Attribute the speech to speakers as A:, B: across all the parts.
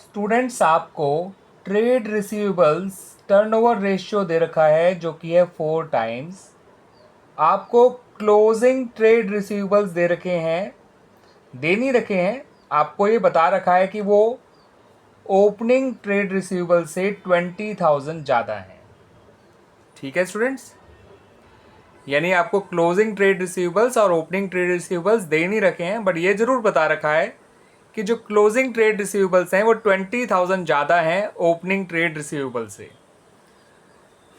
A: Students आपको trade receivables turnover ratio दे रखा है जो कि है 4 टाइम्स। आपको क्लोजिंग ट्रेड रिसीवेबल्स दे रखे हैं, दे नहीं रखे हैं, आपको ये बता रखा है कि वो ओपनिंग ट्रेड रिसीवेबल से 20,000 ज़्यादा हैं। ठीक है स्टूडेंट्स, यानी आपको क्लोजिंग ट्रेड रिसीवेबल्स और ओपनिंग ट्रेड रिसीवेबल्स दे नहीं रखे हैं, बट ये जरूर बता रखा है कि जो क्लोजिंग ट्रेड रिसीवेबल्स हैं वो 20,000 ज़्यादा हैं ओपनिंग ट्रेड रिसीवेबल से।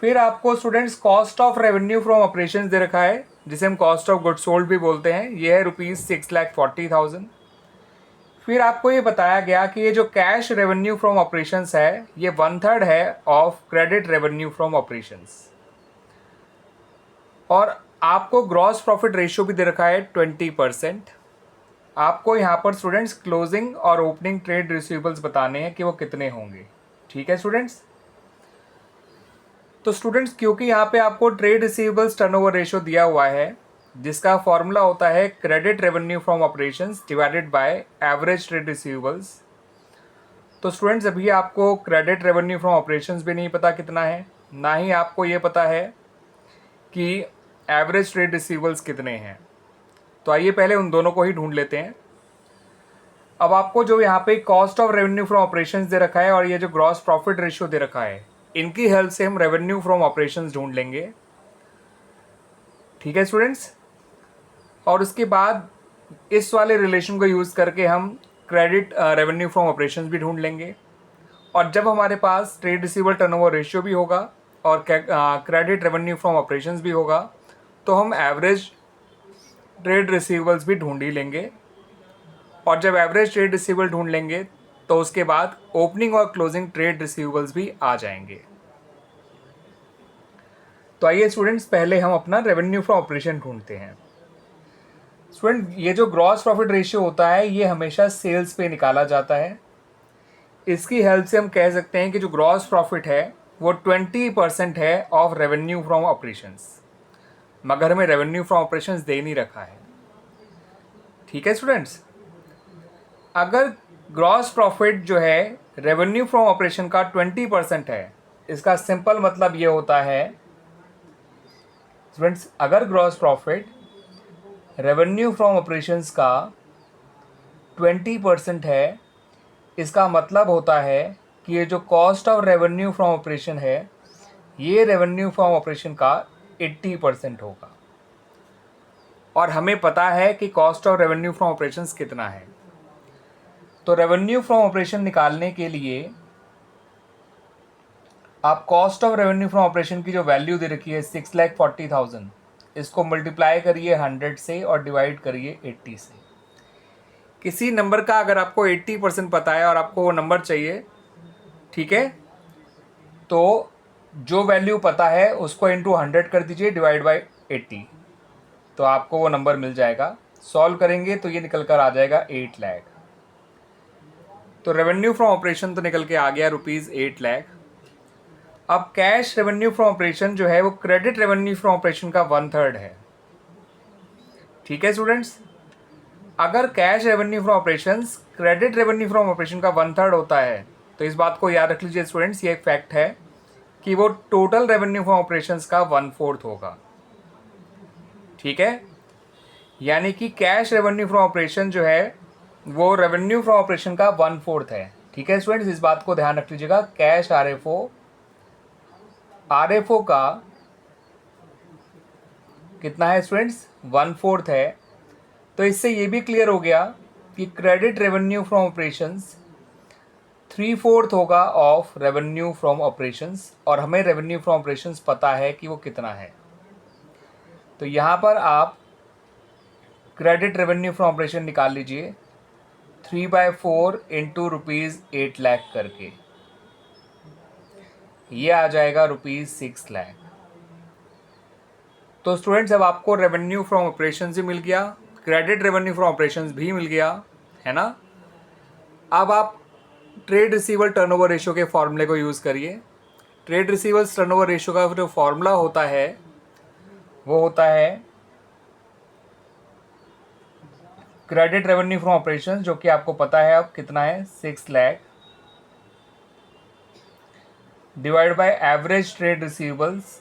A: फिर आपको students cost of revenue from operations दे रखा है, जिसे हम कॉस्ट ऑफ गुड्स सोल्ड भी बोलते हैं। ये है ₹6,40,000। फिर आपको ये बताया गया कि ये जो कैश रेवेन्यू फ्रॉम ऑपरेशंस है ये 1/3 है of credit revenue from operations. और आपको ग्रॉस प्रॉफिट रेशियो भी दे रखा है 20%। आपको यहाँ पर स्टूडेंट्स क्लोजिंग और ओपनिंग ट्रेड रिसीवेबल्स बताने हैं कि वो कितने होंगे। ठीक है स्टूडेंट्स, तो स्टूडेंट्स क्योंकि यहाँ पे आपको ट्रेड रिसीवेबल्स टर्नओवर रेशियो दिया हुआ है, जिसका फॉर्मूला होता है credit revenue from operations divided by average trade receivables. तो स्टूडेंट्स अभी आपको क्रेडिट रेवेन्यू फ्रॉम ऑपरेशंस भी नहीं पता कितना है, ना ही आपको ये पता है कि एवरेज ट्रेड रिसीवेबल्स कितने हैं। तो आइए पहले उन दोनों को ही ढूंढ लेते हैं। अब आपको जो यहाँ पे cost of revenue from operations दे रखा है और ये जो ग्रॉस प्रॉफिट रेशियो दे रखा है, इनकी हेल्प से हम रेवेन्यू फ्रॉम ऑपरेशंस ढूंढ लेंगे। ठीक है स्टूडेंट्स, और उसके बाद इस वाले रिलेशन को यूज़ करके हम क्रेडिट रेवेन्यू फ्रॉम ऑपरेशंस भी ढूंढ लेंगे। और जब हमारे पास ट्रेड रिसीवेबल टर्नओवर रेशियो भी होगा और क्रेडिट रेवेन्यू फ्रॉम ऑपरेशंस भी होगा, तो हम एवरेज ट्रेड रिसीवेबल्स भी ढूंढ ही लेंगे। और जब एवरेज ट्रेड रिसीवेबल ढूंढ लेंगे तो उसके बाद ओपनिंग और क्लोजिंग ट्रेड रिसीवेबल्स भी आ जाएंगे। तो आइए स्टूडेंट्स पहले हम अपना रेवेन्यू फ्रॉम ऑपरेशन ढूंढते हैं। स्टूडेंट ये जो ग्रॉस प्रॉफिट रेशियो होता है ये हमेशा सेल्स पे निकाला जाता है। इसकी हेल्प से हम कह सकते हैं कि जो ग्रॉस प्रॉफिट है वो 20% है ऑफ रेवेन्यू फ्रॉम ऑपरेशंस, मगर हमें रेवेन्यू फ्रॉम ऑपरेशंस दे नहीं रखा है। ठीक है स्टूडेंट्स, अगर ग्रॉस प्रॉफिट जो है रेवेन्यू फ्रॉम ऑपरेशन का 20% है, इसका सिंपल मतलब ये होता है स्टूडेंट्स, अगर gross profit revenue from operations का 20% है, इसका मतलब होता है कि ये जो cost of revenue from operation है ये रेवेन्यू फ्रॉम ऑपरेशन का 80% होगा। और हमें पता है कि cost of revenue from operations कितना है। तो रेवेन्यू फ्रॉम ऑपरेशन निकालने के लिए आप cost of revenue from operation की जो वैल्यू दे रखी है 6,40,000, इसको मल्टीप्लाई करिए 100 से और डिवाइड करिए 80 से। किसी नंबर का अगर आपको 80% पता है और आपको वो नंबर चाहिए, ठीक है, तो जो वैल्यू पता है उसको इंटू 100 कर दीजिए डिवाइड बाई 80, तो आपको वो नंबर मिल जाएगा। सॉल्व करेंगे तो ये निकल कर आ जाएगा 8 लाख। तो रेवेन्यू फ्रॉम ऑपरेशन तो निकल के आ गया ₹8 लाख। अब कैश रेवेन्यू फ्रॉम ऑपरेशन जो है वो क्रेडिट रेवेन्यू फ्रॉम ऑपरेशन का 1/3 है। ठीक है स्टूडेंट्स, अगर cash revenue from operations credit revenue from operation का 1/3 होता है, तो इस बात को याद रख लीजिए स्टूडेंट्स, ये एक फैक्ट है कि वो टोटल रेवेन्यू फ्रॉम ऑपरेशंस का 1/4 होगा। ठीक है, यानी कि कैश रेवेन्यू फ्रॉम ऑपरेशन जो है वो रेवेन्यू फ्रॉम ऑपरेशन का 1/4 है। ठीक है स्टूडेंट्स, इस बात को ध्यान रख लीजिएगा। कैश आरएफओ का कितना है स्टूडेंट्स, 1/4 है। तो इससे ये भी क्लियर हो गया कि क्रेडिट रेवेन्यू फ्रॉम ऑपरेशंस 3/4 होगा ऑफ रेवेन्यू फ्रॉम ऑपरेशंस, और हमें रेवेन्यू फ्रॉम ऑपरेशंस पता है कि वो कितना है। तो यहाँ पर आप क्रेडिट रेवेन्यू फ्रॉम ऑपरेशन निकाल लीजिए 3/4 इंटू ₹8 लाख करके, ये आ जाएगा ₹6 लाख। तो स्टूडेंट्स अब आपको रेवेन्यू फ्रॉम ऑपरेशन भी मिल गया, क्रेडिट रेवेन्यू फ्रॉम ऑपरेशन भी मिल गया, है ना। अब आप ट्रेड रिसीवेबल टर्नओवर रेशियो के फॉर्मूले को यूज़ करिए। ट्रेड रिसीवेबल्स टर्नओवर रेशियो का जो फॉर्मूला होता है वो होता है क्रेडिट रेवेन्यू फ्रॉम ऑपरेशन, जो कि आपको पता है अब कितना है, 6 lakh, divide by average trade receivables,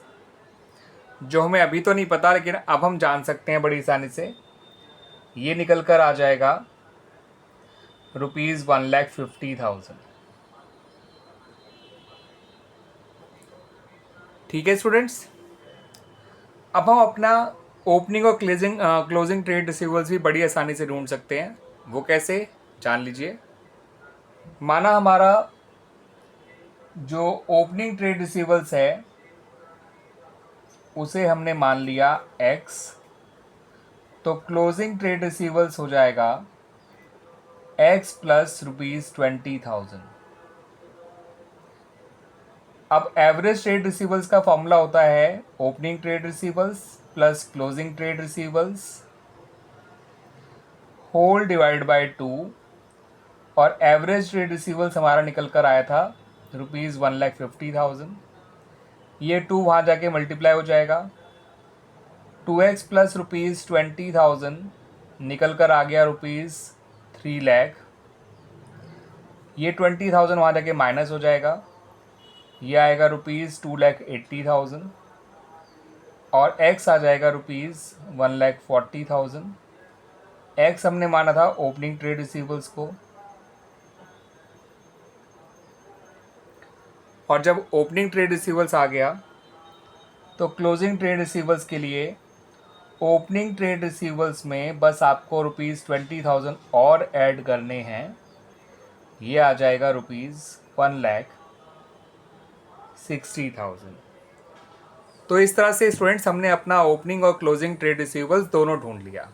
A: जो हमें अभी तो नहीं पता लेकिन अब हम जान सकते हैं बड़ी आसानी से, ये निकल कर आ जाएगा ₹1,50,000। ठीक है स्टूडेंट्स, अब हम अपना ओपनिंग और क्लोजिंग ट्रेड रिसीवेबल्स भी बड़ी आसानी से ढूंढ सकते हैं। वो कैसे, जान लीजिए। माना हमारा जो ओपनिंग ट्रेड रिसीवेबल्स है उसे हमने मान लिया x, तो क्लोजिंग ट्रेड रिसीवेबल्स हो जाएगा x प्लस ₹20,000। अब एवरेज ट्रेड रिसीवेबल्स का फॉर्मूला होता है opening trade receivables plus closing trade receivables whole divide by 2, और एवरेज ट्रेड रिसीवेबल्स हमारा निकल कर आया था ₹1,50,000। ये 2 वहाँ जाके मल्टीप्लाई हो जाएगा, 2x प्लस ₹20,000 निकल कर आ गया ₹3,00,000। ये 20,000 वहाँ जाके माइनस हो जाएगा, ये आएगा ₹2,80,000, और x आ जाएगा ₹1,40,000। x हमने माना था ओपनिंग ट्रेड रिसीवेबल्स को, और जब ओपनिंग ट्रेड रिसीवेबल्स आ गया तो क्लोजिंग ट्रेड रिसीवेबल्स के लिए ओपनिंग ट्रेड रिसीवेबल्स में बस आपको ₹20,000 और ऐड करने हैं, ये आ जाएगा ₹1,60,000। तो इस तरह से स्टूडेंट्स हमने अपना ओपनिंग और क्लोजिंग ट्रेड रिसीवेबल्स दोनों ढूंढ लिया।